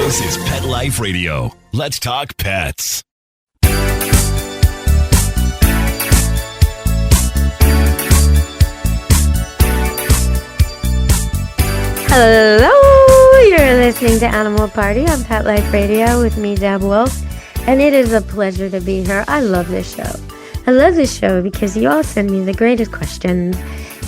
This is Pet Life Radio. Let's talk pets. Hello, you're listening to Animal Party on Pet Life Radio with me, Deb Wolf, and it is a pleasure to be here. I love this show. I love this show because you all send me the greatest questions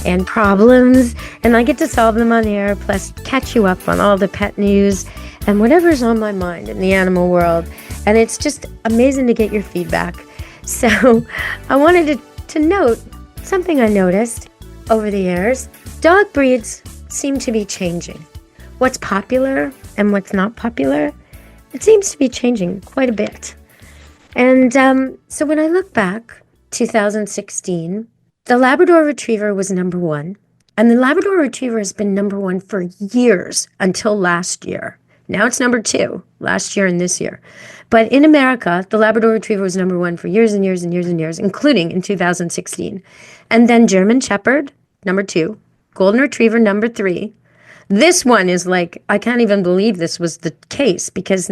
and problems, and I get to solve them on the air, plus catch you up on all the pet news and whatever's on my mind in the animal world. And it's just amazing to get your feedback. So I wanted to note something I noticed over the years. Dog breeds seem to be changing. What's popular and what's not popular, it seems to be changing quite a bit. And so when I look back, 2016, the Labrador Retriever was number one. And the Labrador Retriever has been number one for years until last year. Now it's number two, last year and this year. But in America, the Labrador Retriever was number one for years and years and years and years, including in 2016. And then German Shepherd, number two. Golden Retriever, number three. This one is like, I can't even believe this was the case because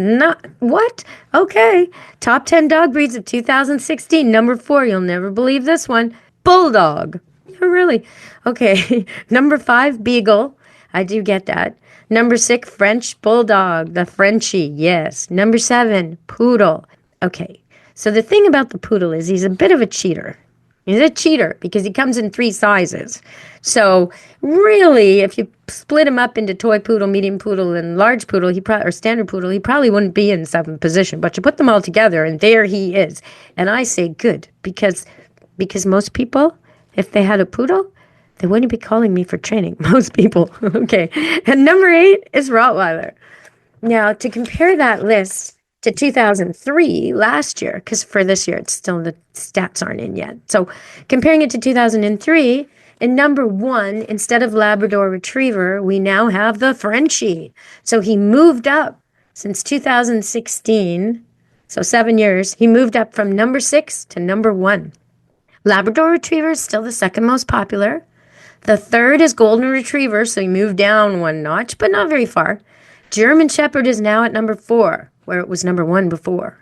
what? Okay. Top 10 dog breeds of 2016. Number four, you'll never believe this one. Bulldog. Oh, really? Okay. Number five, Beagle. I do get that. Number six, French Bulldog. The Frenchie. Yes. Number seven, Poodle. Okay. So the thing about the Poodle is he's a bit of a cheater. He's a cheater because he comes in three sizes. So really, if you split him up into toy poodle, medium poodle, and large poodle, or standard poodle, he probably wouldn't be in seventh position. But you put them all together, and there he is. And I say good because most people, if they had a poodle, they wouldn't be calling me for training. Most people. Okay. And number 8 is Rottweiler. Now, to compare that list to 2003, last year, because for this year, it's still the stats aren't in yet. So comparing it to 2003, in number 1, instead of Labrador Retriever, we now have the Frenchie. So he moved up since 2016, so 7 years, he moved up from number 6 to number 1. Labrador Retriever is still the second most popular. The third is Golden Retriever, so he moved down one notch, but not very far. German Shepherd is now at number 4, where it was number 1 before.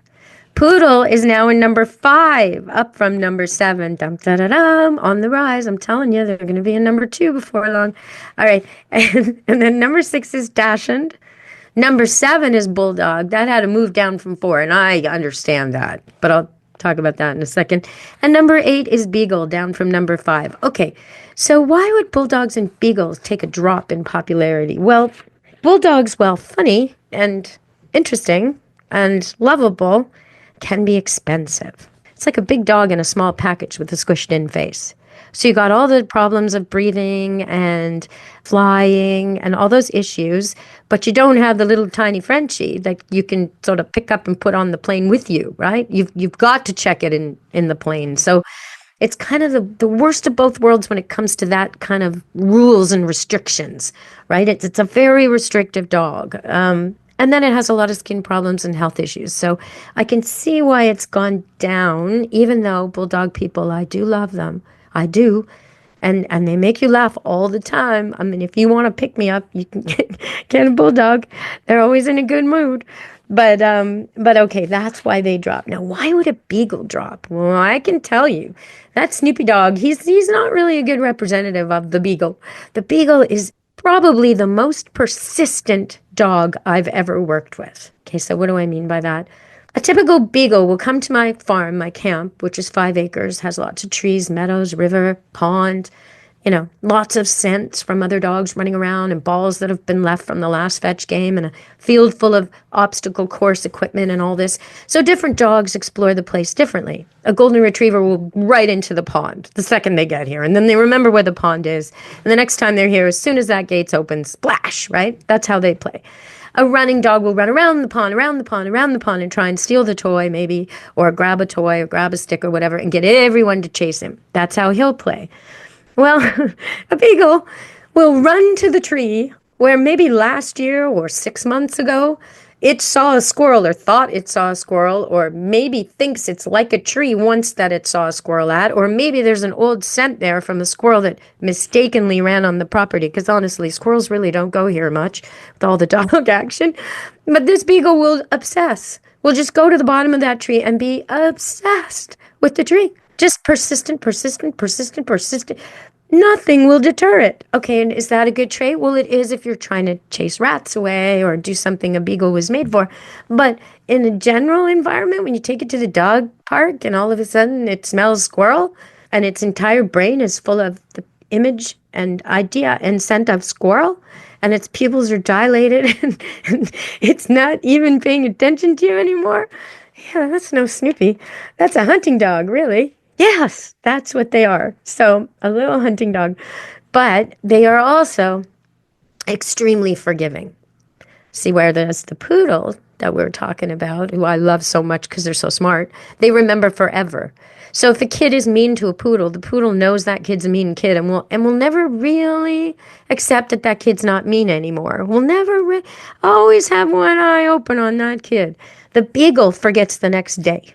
Poodle is now in number 5, up from number 7. Dum-da-da-dum, on the rise. I'm telling you, they're going to be in number 2 before long. All right, and then number 6 is Dachshund. Number 7 is Bulldog. That had to move down from 4, and I understand that, but I'll talk about that in a second. And number 8 is Beagle, down from number 5. Okay, so why would Bulldogs and Beagles take a drop in popularity? Well, Bulldogs, while funny and interesting and lovable, can be expensive. It's like a big dog in a small package with a squished in face. So you got all the problems of breathing and flying and all those issues, but you don't have the little tiny Frenchie that you can sort of pick up and put on the plane with you, right? You've got to check it in the plane. So it's kind of the worst of both worlds when it comes to that kind of rules and restrictions, right? It's a very restrictive dog. And then it has a lot of skin problems and health issues. So I can see why it's gone down, even though Bulldog people, I do love them. I do. And they make you laugh all the time. I mean, if you want to pick me up, you can get a Bulldog. They're always in a good mood. But okay, that's why they drop. Now, why would a Beagle drop? Well, I can tell you. That Snoopy dog, he's not really a good representative of the Beagle. The Beagle is probably the most persistent dog I've ever worked with. Okay, so what do I mean by that? A typical Beagle will come to my farm, my camp, which is 5 acres, has lots of trees, meadows, river, pond, lots of scents from other dogs running around and balls that have been left from the last fetch game and a field full of obstacle course equipment and all this. So different dogs explore the place differently. A Golden Retriever will right into the pond the second they get here, and then they remember where the pond is. And the next time they're here, as soon as that gate's open, splash, right? That's how they play. A running dog will run around the pond, and try and steal the toy maybe, or grab a toy or grab a stick or whatever and get everyone to chase him. That's how he'll play. Well, a Beagle will run to the tree where maybe last year or 6 months ago it saw a squirrel or thought it saw a squirrel, or maybe thinks it's like a tree once that it saw a squirrel at, or maybe there's an old scent there from a squirrel that mistakenly ran on the property. Because honestly, squirrels really don't go here much with all the dog action. But this beagle will obsess. Will just go to the bottom of that tree and be obsessed with the tree. Just persistent, persistent, persistent, persistent. Nothing will deter it. Okay, and is that a good trait? Well, it is if you're trying to chase rats away or do something a beagle was made for. But in a general environment, when you take it to the dog park and all of a sudden it smells squirrel and its entire brain is full of the image and idea and scent of squirrel, and its pupils are dilated and it's not even paying attention to you anymore. Yeah, that's no Snoopy. That's a hunting dog, really. Yes, that's what they are. So a little hunting dog. But they are also extremely forgiving. See, where there's the poodle that we're talking about, who I love so much because they're so smart, they remember forever. So if a kid is mean to a poodle, the poodle knows that kid's a mean kid and will never really accept that that kid's not mean anymore. Will never always have one eye open on that kid. The beagle forgets the next day.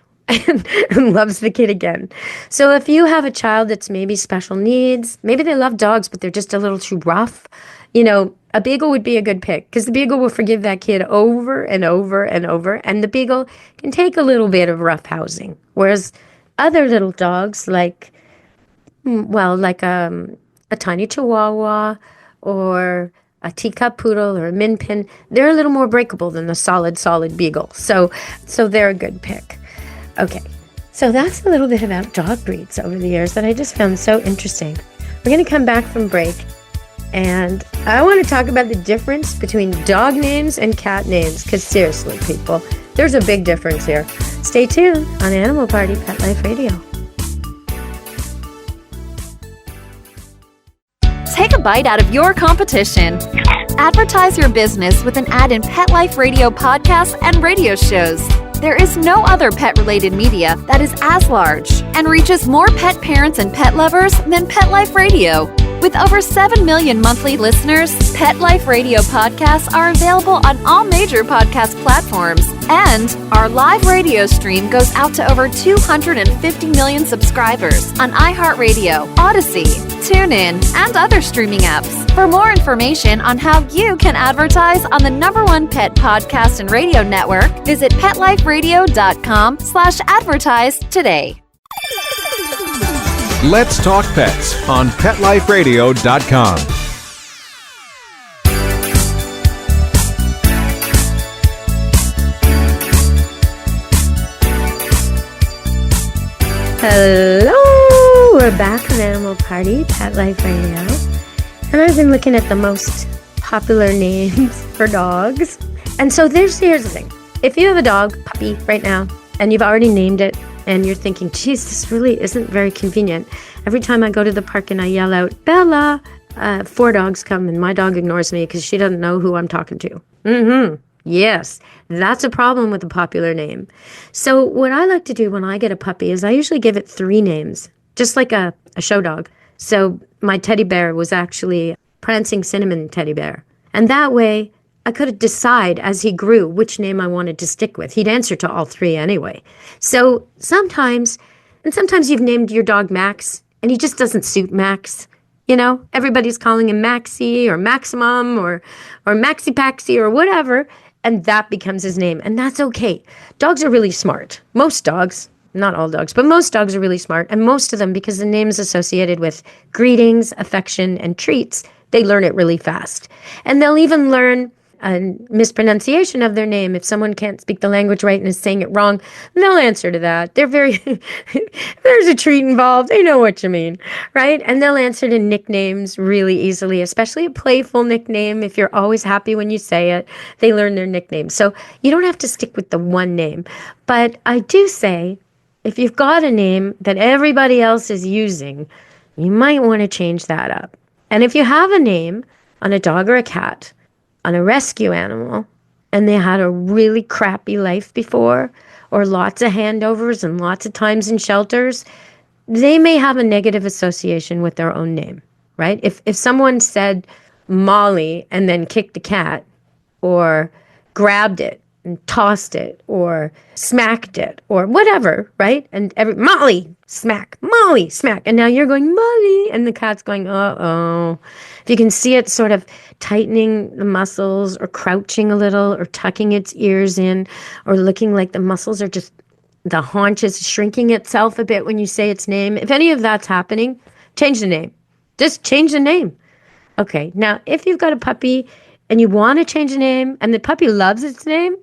And loves the kid again. So if you have a child that's maybe special needs, maybe they love dogs, but they're just a little too rough, a beagle would be a good pick because the beagle will forgive that kid over and over and over. And the beagle can take a little bit of rough housing. Whereas other little dogs like a tiny chihuahua or a teacup poodle or a min pin, they're a little more breakable than the solid beagle. So they're a good pick. Okay, so that's a little bit about dog breeds over the years that I just found so interesting. We're going to come back from break, and I want to talk about the difference between dog names and cat names, because seriously, people, there's a big difference here. Stay tuned on Animal Party Pet Life Radio. Take a bite out of your competition. Advertise your business with an ad in Pet Life Radio podcasts and radio shows. There is no other pet-related media that is as large and reaches more pet parents and pet lovers than Pet Life Radio. With over 7 million monthly listeners, Pet Life Radio podcasts are available on all major podcast platforms. And our live radio stream goes out to over 250 million subscribers on iHeartRadio, Odyssey, TuneIn, and other streaming apps. For more information on how you can advertise on the #1 pet podcast and radio network, visit PetLifeRadio.com/advertise today. Let's Talk Pets on PetLifeRadio.com. Hello, we're back on Animal Party Pet Life Radio, and I've been looking at the most popular names for dogs. And so here's the thing. If you have a dog, puppy, right now, and you've already named it, and you're thinking, geez, this really isn't very convenient. Every time I go to the park and I yell out, Bella, 4 dogs come and my dog ignores me because she doesn't know who I'm talking to. Yes, that's a problem with a popular name. So what I like to do when I get a puppy is I usually give it 3 names, just like a show dog. So my teddy bear was actually Prancing Cinnamon Teddy Bear. And that way, I could decide as he grew which name I wanted to stick with. He'd answer to all 3 anyway. So sometimes you've named your dog Max, and he just doesn't suit Max. Everybody's calling him Maxie or Maximum or Maxi Paxi or whatever, and that becomes his name. And that's okay. Dogs are really smart. Most dogs, not all dogs, but most dogs are really smart. And most of them, because the name's associated with greetings, affection, and treats, they learn it really fast. And they'll even learn a mispronunciation of their name. If someone can't speak the language right and is saying it wrong, they'll answer to that. They're very, there's a treat involved. They know what you mean, right? And they'll answer to nicknames really easily, especially a playful nickname. If you're always happy when you say it, they learn their nickname. So you don't have to stick with the one name. But I do say, if you've got a name that everybody else is using, you might want to change that up. And if you have a name on a dog or a cat, on a rescue animal, and they had a really crappy life before, or lots of handovers and lots of times in shelters, they may have a negative association with their own name, right? If someone said Molly and then kicked the cat or grabbed it and tossed it or smacked it or whatever, right? And Molly, smack, Molly, smack. And now you're going, Molly, and the cat's going, uh-oh. If you can see it sort of tightening the muscles or crouching a little or tucking its ears in or looking like the muscles are just, the haunch is shrinking itself a bit when you say its name. If any of that's happening, change the name. Just change the name. Okay, now if you've got a puppy and you want to change the name and the puppy loves its name,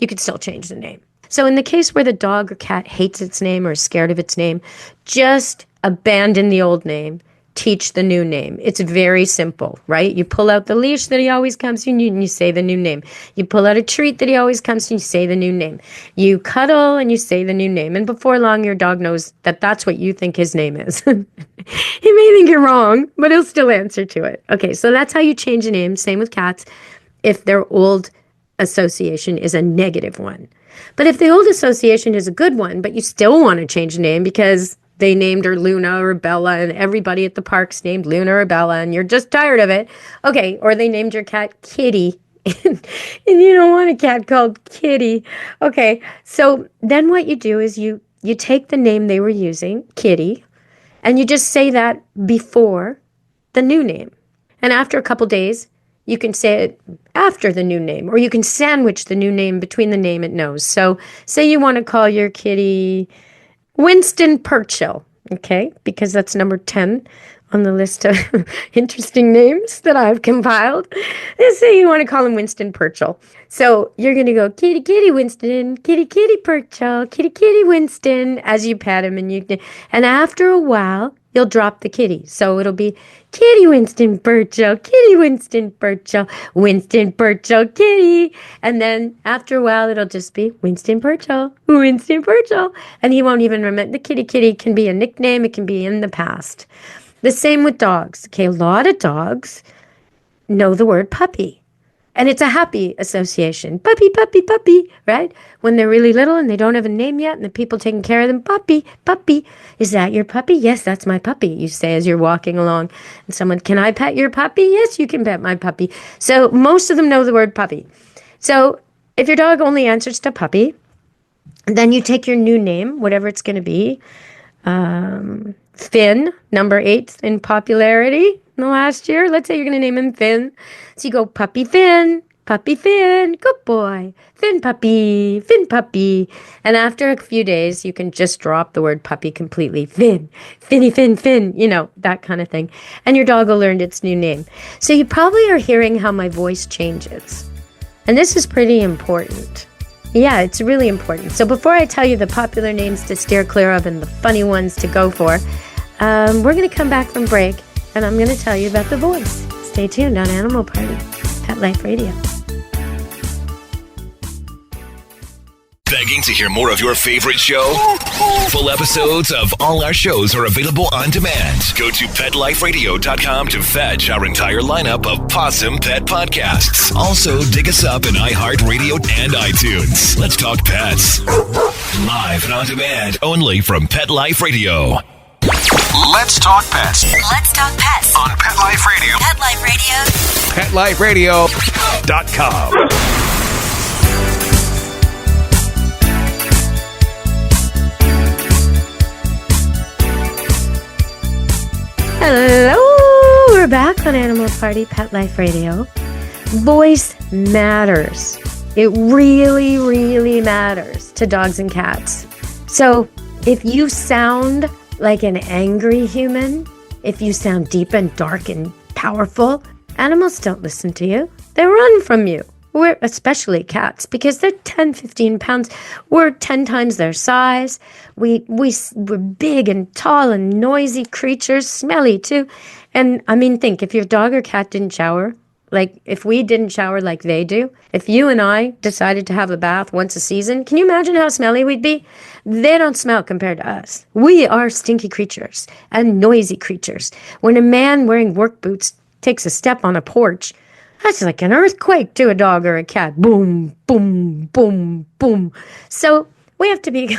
you could still change the name. So in the case where the dog or cat hates its name or is scared of its name, just abandon the old name. Teach the new name. It's very simple, right? You pull out the leash that he always comes to and you say the new name. You pull out a treat that he always comes to and you say the new name. You cuddle and you say the new name. And before long, your dog knows that that's what you think his name is. He may think you're wrong, but he'll still answer to it. Okay, so that's how you change a name. Same with cats if their old association is a negative one. But if the old association is a good one, but you still want to change the name because they named her Luna or Bella and everybody at the park's named Luna or Bella and you're just tired of it. Okay, or they named your cat Kitty and you don't want a cat called Kitty. Okay, so then what you do is you take the name they were using, Kitty, and you just say that before the new name. And after a couple days, you can say it after the new name, or you can sandwich the new name between the name it knows. So say you want to call your kitty Winston Churchill, okay, because that's number 10 on the list of interesting names that I've compiled. Let's say you want to call him Winston Churchill. So you're going to go, kitty, kitty, Winston, kitty, kitty, Churchill, kitty, kitty, Winston, as you pet him. And after a while, you'll drop the kitty. So it'll be kitty, Winston Churchill, kitty, Winston Churchill, Winston Churchill, kitty. And then after a while, it'll just be Winston Churchill, Winston Churchill. And he won't even remember. The kitty, kitty can be a nickname. It can be in the past. The same with dogs. Okay, a lot of dogs know the word puppy. And it's a happy association. Puppy, puppy, puppy, right? When they're really little and they don't have a name yet and the people taking care of them, puppy, puppy. Is that your puppy? Yes, that's my puppy, you say as you're walking along. And someone, can I pet your puppy? Yes, you can pet my puppy. So most of them know the word puppy. So if your dog only answers to puppy, then you take your new name, whatever it's going to be. Finn, number 8 in popularity in the last year. Let's say you're going to name him Finn. So you go, Puppy Finn, good boy, Finn puppy, Finn puppy. And after a few days, you can just drop the word puppy completely. Finn, Finny, Finn, Finn, you know, that kind of thing. And your dog will learn its new name. So you probably are hearing how my voice changes. And this is pretty important. Yeah, it's really important. So before I tell you the popular names to steer clear of and the funny ones to go for, we're going to come back from break, and I'm going to tell you about the voice. Stay tuned on Animal Party, Pet Life Radio. Begging to hear more of your favorite show? Full episodes of all our shows are available on demand. Go to PetLifeRadio.com to fetch our entire lineup of Possum Pet podcasts. Also, dig us up in iHeartRadio and iTunes. Let's talk pets. Live and on demand, only from Pet Life Radio. Let's talk pets Let's talk pets on Pet Life Radio. Pet Life Radio. PetLifeRadio.com. Hello, we're back on Animal Party, Pet Life Radio. Voice matters. It really, really matters to dogs and cats. So if you sound like an angry human, if you sound deep and dark and powerful, animals don't listen to you. They run from you. We're especially cats, because they're 10, 15 pounds. We're 10 times their size. We're big and tall and noisy creatures, smelly too. And I mean, think, if your dog or cat didn't shower, like if we didn't shower like they do, if you and I decided to have a bath once a season, can you imagine how smelly we'd be? They don't smell compared to us. We are stinky creatures and noisy creatures. When a man wearing work boots takes a step on a porch, that's like an earthquake to a dog or a cat. Boom, boom, boom, boom. So we have to be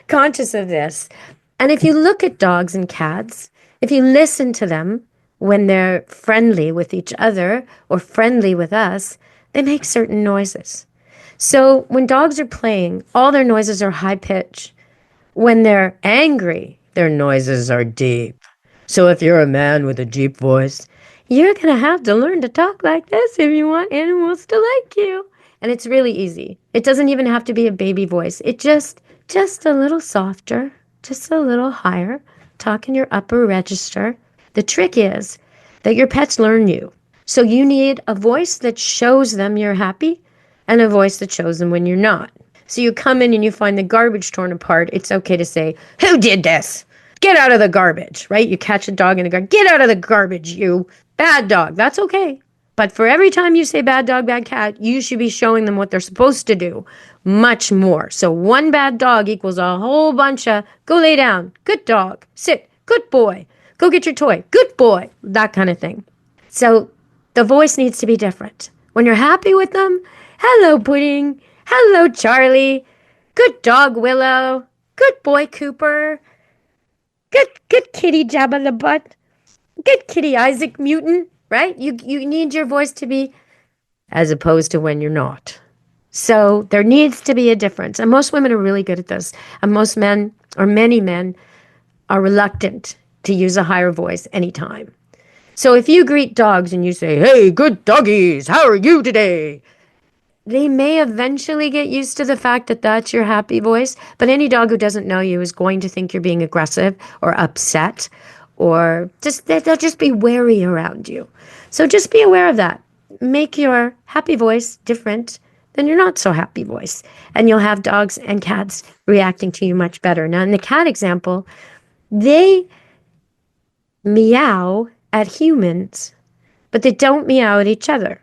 conscious of this. And if you look at dogs and cats, if you listen to them when they're friendly with each other or friendly with us, they make certain noises. So when dogs are playing, all their noises are high pitch. When they're angry, their noises are deep. So if you're a man with a deep voice, you're going to have to learn to talk like this if you want animals to like you. And it's really easy. It doesn't even have to be a baby voice. It just a little softer, just a little higher. Talk in your upper register. The trick is that your pets learn you. So you need a voice that shows them you're happy and a voice that shows them when you're not. So you come in and you find the garbage torn apart. It's okay to say, "Who did this? Get out of the garbage," right? You catch a dog in the garbage. "Get out of the garbage, you bad dog." That's okay. But for every time you say bad dog, bad cat, you should be showing them what they're supposed to do much more. So one bad dog equals a whole bunch of "go lay down, good dog, sit, good boy, go get your toy, good boy," that kind of thing. So the voice needs to be different. When you're happy with them, "Hello, Pudding. Hello, Charlie. Good dog, Willow. Good boy, Cooper. Good kitty, Jabba the Butt. Good kitty, Isaac Newton," right? You need your voice to be as opposed to when you're not. So there needs to be a difference. And most women are really good at this. And most men, or many men, are reluctant to use a higher voice anytime. So if you greet dogs and you say, "Hey, good doggies, how are you today?" They may eventually get used to the fact that that's your happy voice, but any dog who doesn't know you is going to think you're being aggressive or upset, or they'll just be wary around you. So just be aware of that. Make your happy voice different than your not so happy voice, and you'll have dogs and cats reacting to you much better. Now, in the cat example, they meow at humans, but they don't meow at each other.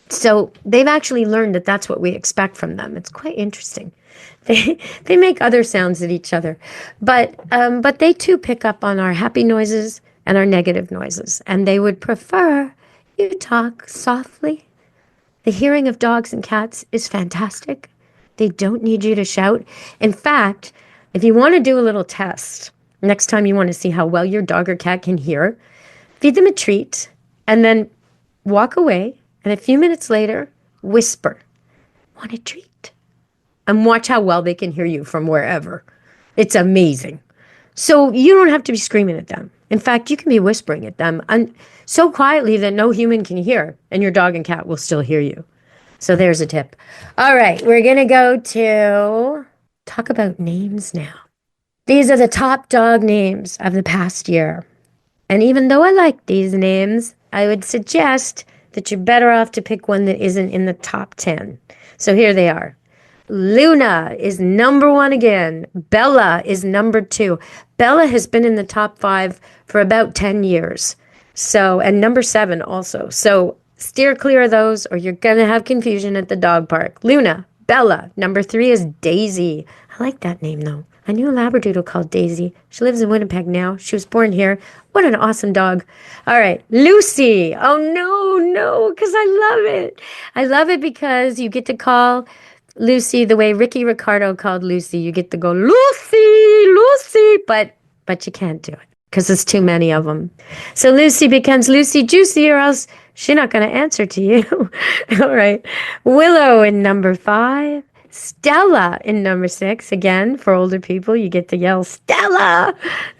So they've actually learned that that's what we expect from them. It's quite interesting. They make other sounds at each other, but they too pick up on our happy noises and our negative noises, and they would prefer you talk softly. The hearing of dogs and cats is fantastic. They don't need you to shout. In fact, if you want to do a little test, next time you want to see how well your dog or cat can hear, feed them a treat and then walk away. And a few minutes later, whisper, "Want a treat?" And watch how well they can hear you from wherever. It's amazing. So you don't have to be screaming at them. In fact, you can be whispering at them and so quietly that no human can hear, and your dog and cat will still hear you. So there's a tip. All right, we're going to go to talk about names now. These are the top dog names of the past year. And even though I like these names, I would suggest that you're better off to pick one that isn't in the top 10. So here they are. Luna is number 1 again. Bella is number 2. Bella has been in the top 5 for about 10 years. So, and number 7 also. So steer clear of those or you're going to have confusion at the dog park. Luna, Bella. Number 3 is Daisy. I like that name though. I knew a Labradoodle called Daisy. She lives in Winnipeg now. She was born here. What an awesome dog. All right, Lucy. Oh, no, because I love it. I love it because you get to call Lucy the way Ricky Ricardo called Lucy. You get to go, Lucy, but you can't do it because there's too many of them. So Lucy becomes Lucy Juicy or else she's not going to answer to you. All right, Willow in number 5. Stella in number 6. Again, for older people, you get to yell, "Stella!"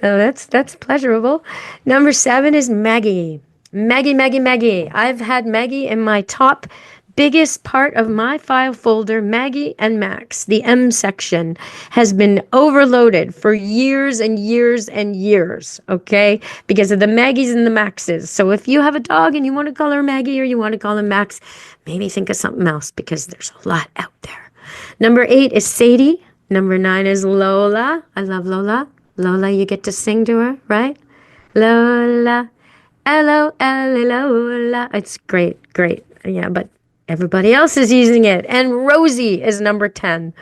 Oh, that's pleasurable. Number 7 is Maggie. Maggie. I've had Maggie in my top biggest part of my file folder. Maggie and Max, the M section, has been overloaded for years and years and years, okay? Because of the Maggies and the Maxes. So if you have a dog and you want to call her Maggie or you want to call him Max, maybe think of something else because there's a lot out there. Number 8 is Sadie. Number 9 is Lola. I love Lola. Lola, you get to sing to her, right? Lola, L-O-L, Lola. It's great. Yeah, but everybody else is using it. And Rosie is number 10.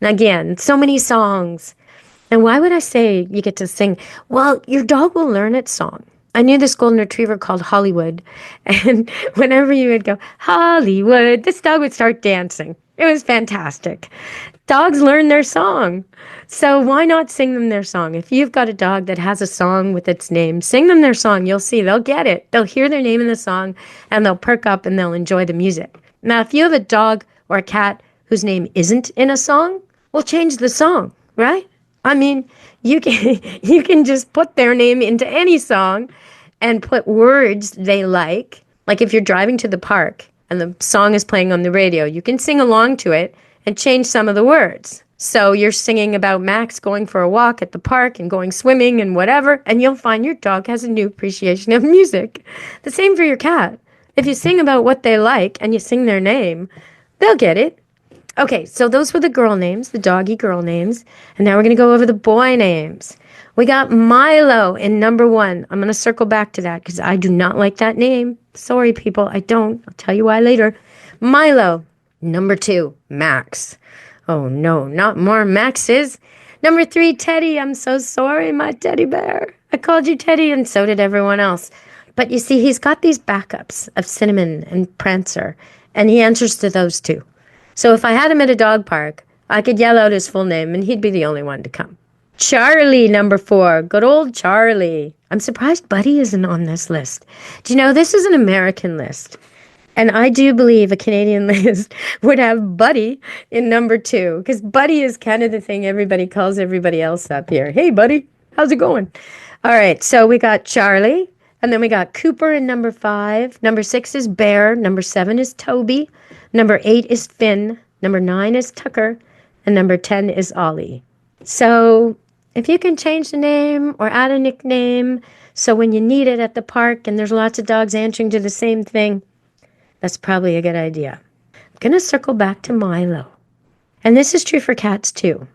Again, so many songs. And why would I say you get to sing? Well, your dog will learn its song. I knew this golden retriever called Hollywood. And whenever you would go, Hollywood, this dog would start dancing. It was fantastic. Dogs learn their song. So why not sing them their song? If you've got a dog that has a song with its name, sing them their song. You'll see. They'll get it. They'll hear their name in the song and they'll perk up and they'll enjoy the music. Now, if you have a dog or a cat whose name isn't in a song, well, change the song, right? I mean, you can you can just put their name into any song and put words they like. Like if you're driving to the park and the song is playing on the radio, you can sing along to it and change some of the words. So you're singing about Max going for a walk at the park and going swimming and whatever, and you'll find your dog has a new appreciation of music. The same for your cat. If you sing about what they like and you sing their name, they'll get it. Okay, so those were the girl names, the doggy girl names. And now we're going to go over the boy names. We got Milo in number 1. I'm going to circle back to that because I do not like that name. Sorry, people, I don't. I'll tell you why later. Milo. Number 2, Max. Oh, no, not more Maxes. Number 3, Teddy. I'm so sorry, my teddy bear. I called you Teddy, and so did everyone else. But you see, he's got these backups of Cinnamon and Prancer, and he answers to those two. So if I had him at a dog park, I could yell out his full name, and he'd be the only one to come. Charlie, number 4. Good old Charlie. I'm surprised Buddy isn't on this list. Do you know, this is an American list. And I do believe a Canadian list would have Buddy in number 2, because Buddy is kind of the thing everybody calls everybody else up here. Hey, Buddy, how's it going? All right, so we got Charlie, and then we got Cooper in number 5. Number 6 is Bear. Number 7 is Toby. Number 8 is Finn. Number 9 is Tucker. And number 10 is Ollie. So if you can change the name or add a nickname, so when you need it at the park and there's lots of dogs answering to the same thing, that's probably a good idea. I'm going to circle back to Milo. And this is true for cats too.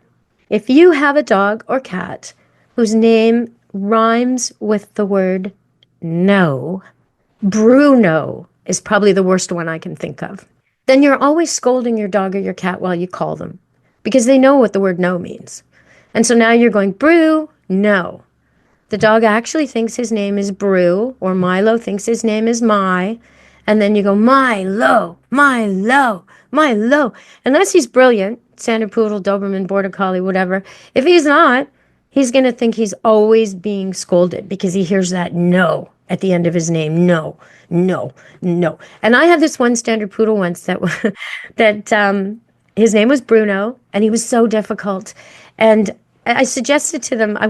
If you have a dog or cat whose name rhymes with the word no, Bruno is probably the worst one I can think of. Then you're always scolding your dog or your cat while you call them because they know what the word no means. And so now you're going, Brew, no. The dog actually thinks his name is Brew, or Milo thinks his name is My. And then you go, Milo, Milo, Milo. Unless he's brilliant, Standard Poodle, Doberman, Border Collie, whatever. If he's not, he's going to think he's always being scolded because he hears that no at the end of his name. No, no, no. And I had this one Standard Poodle once that his name was Bruno, and he was so difficult. And I suggested to them, I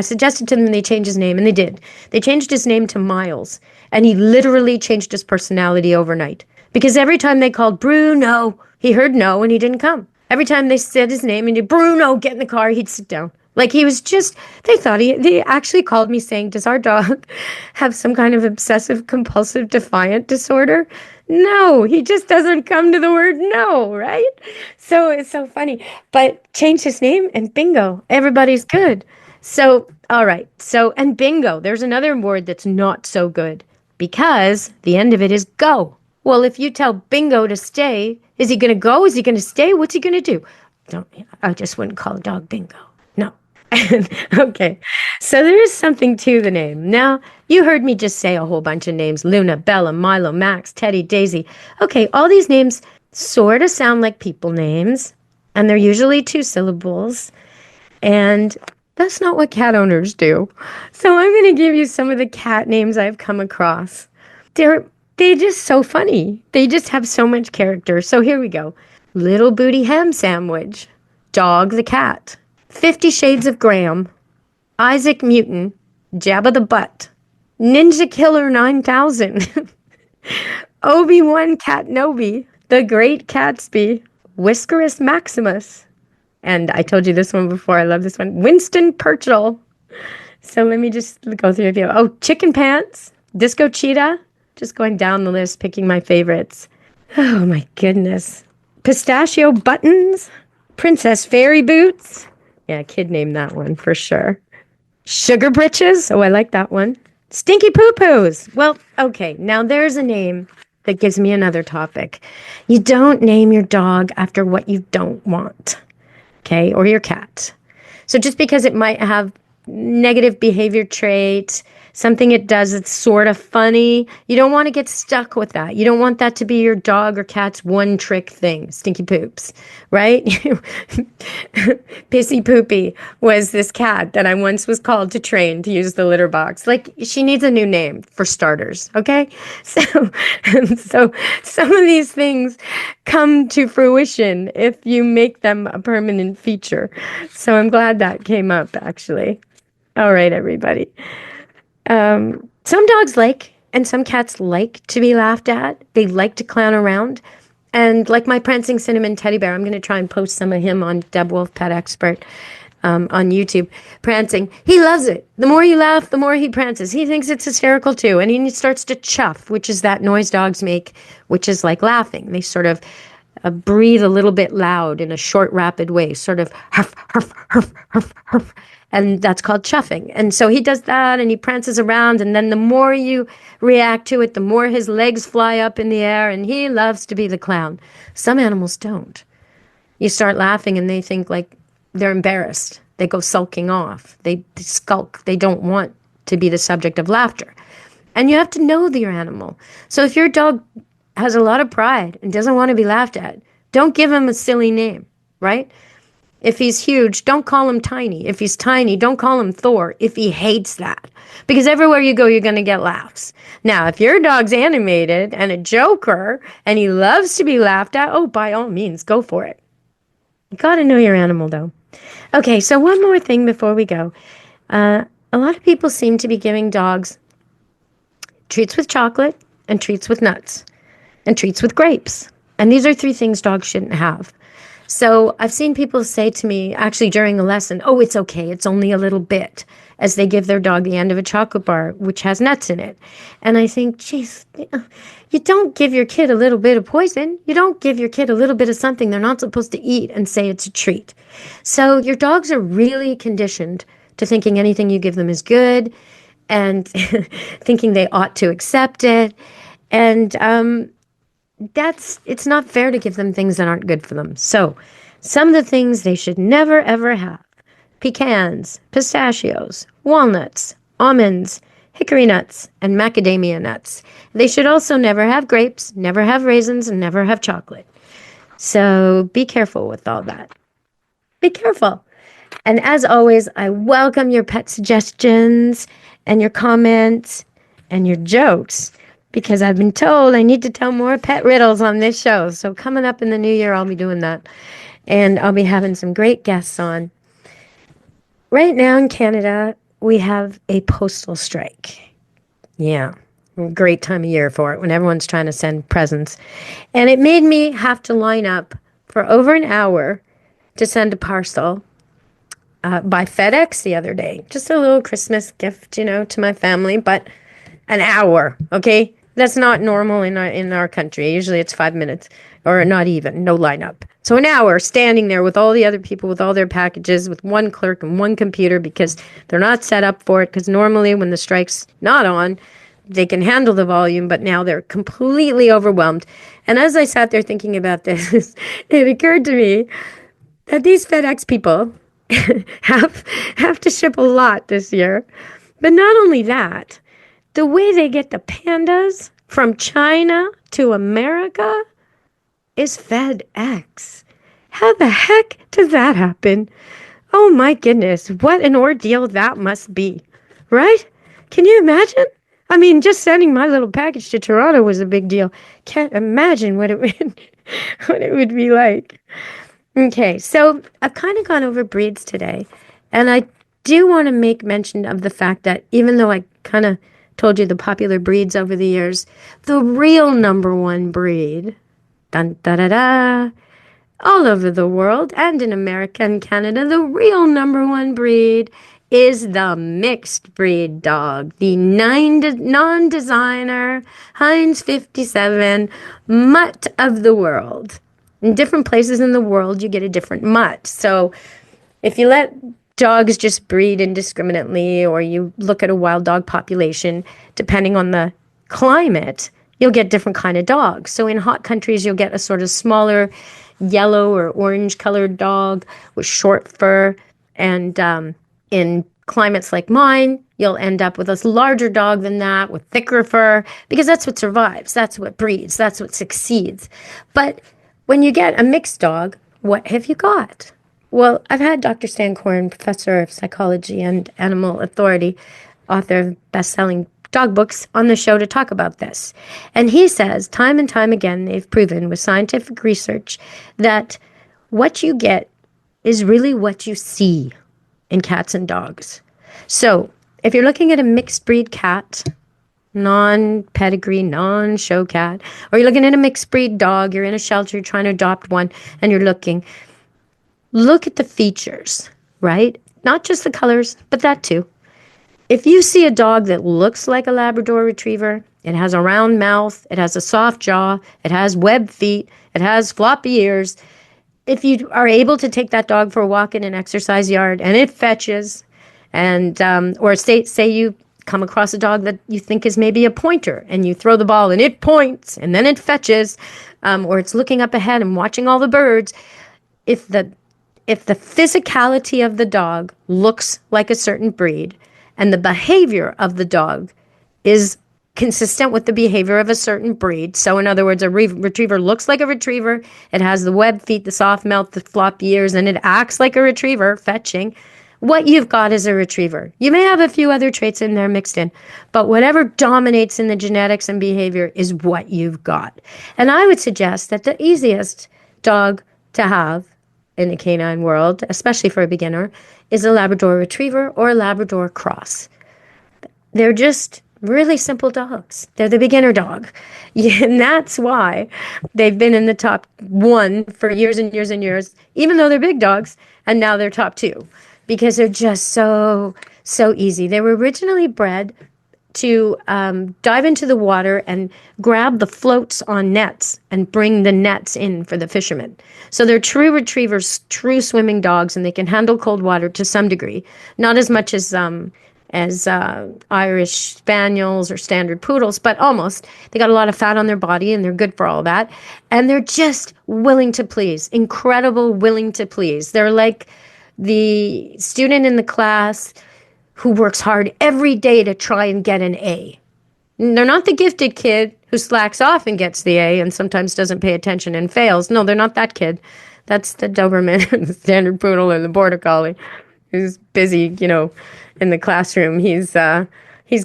suggested to them they change his name, and they did. They changed his name to Miles, and he literally changed his personality overnight. Because every time they called Bruno, he heard no, and he didn't come. Every time they said his name and he, Bruno, get in the car, he'd sit down. Like he was just, they actually called me saying, does our dog have some kind of obsessive compulsive defiant disorder? No, he just doesn't come to the word no, right? So it's so funny. But change his name and bingo, everybody's good. So, all right. So, and bingo, there's another word that's not so good because the end of it is go. Well, if you tell bingo to stay, is he going to go? Is he going to stay? What's he going to do? I just wouldn't call a dog bingo. No. Okay. So there is something to the name. Now, you heard me just say a whole bunch of names. Luna, Bella, Milo, Max, Teddy, Daisy. Okay, all these names sort of sound like people names, and they're usually 2 syllables. And that's not what cat owners do. So I'm going to give you some of the cat names I've come across. They're just so funny. They just have so much character. So here we go. Little Booty Ham Sandwich. Dog the Cat. 50 Shades of Graham. Isaac Newton. Jabba the Butt. Ninja Killer 9000. Obi-Wan Katnobi. The Great Gatsby. Whiskerous Maximus. And I told you this one before. I love this one. Winston Churchill. So let me just go through a few. Oh, Chicken Pants. Disco Cheetah. Just going down the list, picking my favorites. Oh, my goodness. Pistachio Buttons. Princess Fairy Boots. Yeah, kid named that one for sure. Sugar Britches. Oh, I like that one. Stinky Poo Poos. Well, okay. Now there's a name that gives me another topic. You don't name your dog after what you don't want. Okay, or your cat. So just because it might have negative behavior traits, something it does that's sort of funny. You don't want to get stuck with that. You don't want that to be your dog or cat's one trick thing, stinky poops, right? Pissy Poopy was this cat that I once was called to train to use the litter box. Like, she needs a new name for starters, okay? So, so some of these things come to fruition if you make them a permanent feature. So I'm glad that came up, actually. All right, everybody. Some dogs like, and some cats like to be laughed at. They like to clown around. And like my prancing cinnamon teddy bear, I'm going to try and post some of him on Deb Wolf Pet Expert on YouTube. Prancing. He loves it. The more you laugh, the more he prances. He thinks it's hysterical too. And he starts to chuff, which is that noise dogs make, which is like laughing. They sort of breathe a little bit loud in a short, rapid way, sort of huff, huff, huff, huff, huff. And that's called chuffing. And so he does that and he prances around. And then the more you react to it, the more his legs fly up in the air. And he loves to be the clown. Some animals don't. You start laughing and they think like they're embarrassed. They go sulking off. They skulk. They don't want to be the subject of laughter. And you have to know your animal. So if your dog has a lot of pride and doesn't want to be laughed at, don't give him a silly name, right? If he's huge, don't call him tiny. If he's tiny, don't call him Thor if he hates that. Because everywhere you go, you're going to get laughs. Now, if your dog's animated and a joker and he loves to be laughed at, oh, by all means, go for it. You got to know your animal, though. Okay, so one more thing before we go. A lot of people seem to be giving dogs treats with chocolate and treats with nuts and treats with grapes. And these are 3 things dogs shouldn't have. So I've seen people say to me, actually during a lesson, oh, it's okay, it's only a little bit, as they give their dog the end of a chocolate bar, which has nuts in it. And I think, geez, you don't give your kid a little bit of poison. You don't give your kid a little bit of something they're not supposed to eat and say it's a treat. So your dogs are really conditioned to thinking anything you give them is good and thinking they ought to accept it. And it's not fair to give them things that aren't good for them. So some of the things they should never, ever have: pecans, pistachios, walnuts, almonds, hickory nuts, and macadamia nuts. They should also never have grapes, never have raisins, and never have chocolate. So be careful with all that. Be careful. And as always, I welcome your pet suggestions and your comments and your jokes, because I've been told I need to tell more pet riddles on this show. So coming up in the new year, I'll be doing that. And I'll be having some great guests on. Right now in Canada, we have a postal strike. Yeah, great time of year for it when everyone's trying to send presents. And it made me have to line up for over an hour to send a parcel by FedEx the other day. Just a little Christmas gift, to my family, but an hour, okay? That's not normal in our country. Usually it's 5 minutes, or not even, no lineup. So an hour standing there with all the other people with all their packages, with one clerk and one computer, because they're not set up for it. Because normally when the strike's not on, they can handle the volume, but now they're completely overwhelmed. And as I sat there thinking about this, it occurred to me that these FedEx people have to ship a lot this year. But not only that, the way they get the pandas from China to America is FedEx. How the heck does that happen? Oh my goodness, what an ordeal that must be, right? Can you imagine? I mean, just sending my little package to Toronto was a big deal. Can't imagine what it would be like. Okay, so I've kind of gone over breeds today, and I do want to make mention of the fact that even though I kind of told you the popular breeds over the years, the real number one breed, dun da da da, all over the world and in America and Canada, the real number one breed is the mixed breed dog, the non-designer Heinz 57 mutt of the world. In different places in the world, you get a different mutt. So if you let dogs just breed indiscriminately, or you look at a wild dog population, depending on the climate, you'll get different kind of dogs. So in hot countries, you'll get a sort of smaller yellow or orange colored dog with short fur. And in climates like mine, You'll end up with a larger dog than that, with thicker fur, because that's what survives. That's what breeds. That's what succeeds. But when you get a mixed dog, what have you got? Well, I've had Dr. Stan Korn, professor of psychology and animal authority, author of best-selling dog books, on the show to talk about this. And he says, time and time again, they've proven with scientific research that what you get is really what you see in cats and dogs. So if you're looking at a mixed breed cat, non-pedigree, non-show cat, or you're looking at a mixed breed dog, you're in a shelter, you're trying to adopt one, and you're looking, look at the features, right? Not just the colors, but that too. If you see a dog that looks like a Labrador Retriever, it has a round mouth, it has a soft jaw, it has webbed feet, it has floppy ears. If you are able to take that dog for a walk in an exercise yard and it fetches, and or say you come across a dog that you think is maybe a pointer and you throw the ball and it points and then it fetches, or it's looking up ahead and watching all the birds, if the physicality of the dog looks like a certain breed, and the behavior of the dog is consistent with the behavior of a certain breed. So in other words, a retriever looks like a retriever. It has the webbed feet, the soft mouth, the floppy ears, and it acts like a retriever, fetching. What you've got is a retriever. You may have a few other traits in there mixed in, but whatever dominates in the genetics and behavior is what you've got. And I would suggest that the easiest dog to have in the canine world, especially for a beginner, is a Labrador Retriever or a Labrador Cross. They're just really simple dogs. They're the beginner dog. And that's why they've been in the top 1 for years and years and years, even though they're big dogs, and now they're top 2, because they're just so easy. They were originally bred to dive into the water and grab the floats on nets and bring the nets in for the fishermen. So they're true retrievers, true swimming dogs, and they can handle cold water to some degree. Not as much as Irish Spaniels or standard poodles, but almost. They got a lot of fat on their body and they're good for all that. And they're just willing to please, incredible willing to please. They're like the student in the class who works hard every day to try and get an A. They're not the gifted kid who slacks off and gets the A and sometimes doesn't pay attention and fails. No, they're not that kid. That's the Doberman, the standard poodle, and the border collie who's busy, in the classroom. He's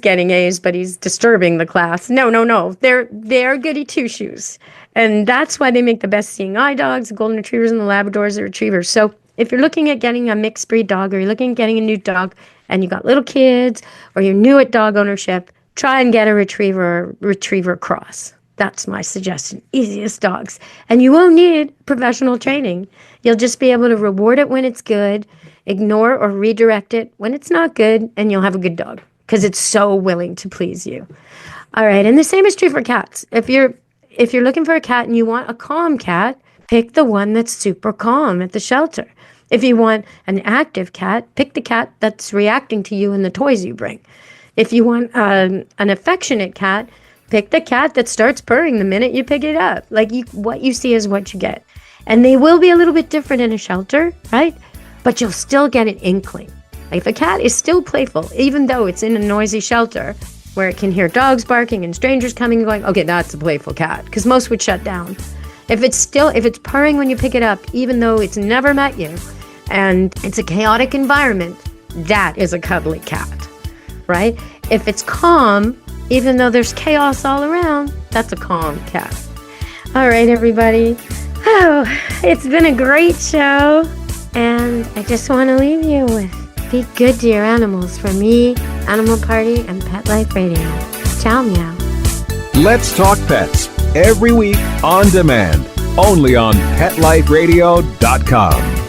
getting A's, but he's disturbing the class. No. They're goody two-shoes. And that's why they make the best seeing eye dogs, the golden retrievers and the Labradors, the retrievers. So if you're looking at getting a mixed breed dog, or you're looking at getting a new dog, and you got little kids, or you're new at dog ownership, try and get a retriever cross. That's my suggestion. Easiest dogs. And you won't need professional training. You'll just be able to reward it when it's good, ignore or redirect it when it's not good, and you'll have a good dog because it's so willing to please you. All right, and the same is true for cats. If you're looking for a cat and you want a calm cat, pick the one that's super calm at the shelter. If you want an active cat, pick the cat that's reacting to you and the toys you bring. If you want an affectionate cat, pick the cat that starts purring the minute you pick it up. What you see is what you get. And they will be a little bit different in a shelter, right? But you'll still get an inkling. If a cat is still playful, even though it's in a noisy shelter where it can hear dogs barking and strangers coming and going, okay, that's a playful cat, because most would shut down. If it's purring when you pick it up, even though it's never met you, and it's a chaotic environment, that is a cuddly cat, right? If it's calm, even though there's chaos all around, that's a calm cat. All right, everybody. Oh, it's been a great show, and I just want to leave you with be good to your animals from me, Animal Party, and Pet Life Radio. Ciao, meow. Let's Talk Pets, every week on demand, only on PetLifeRadio.com.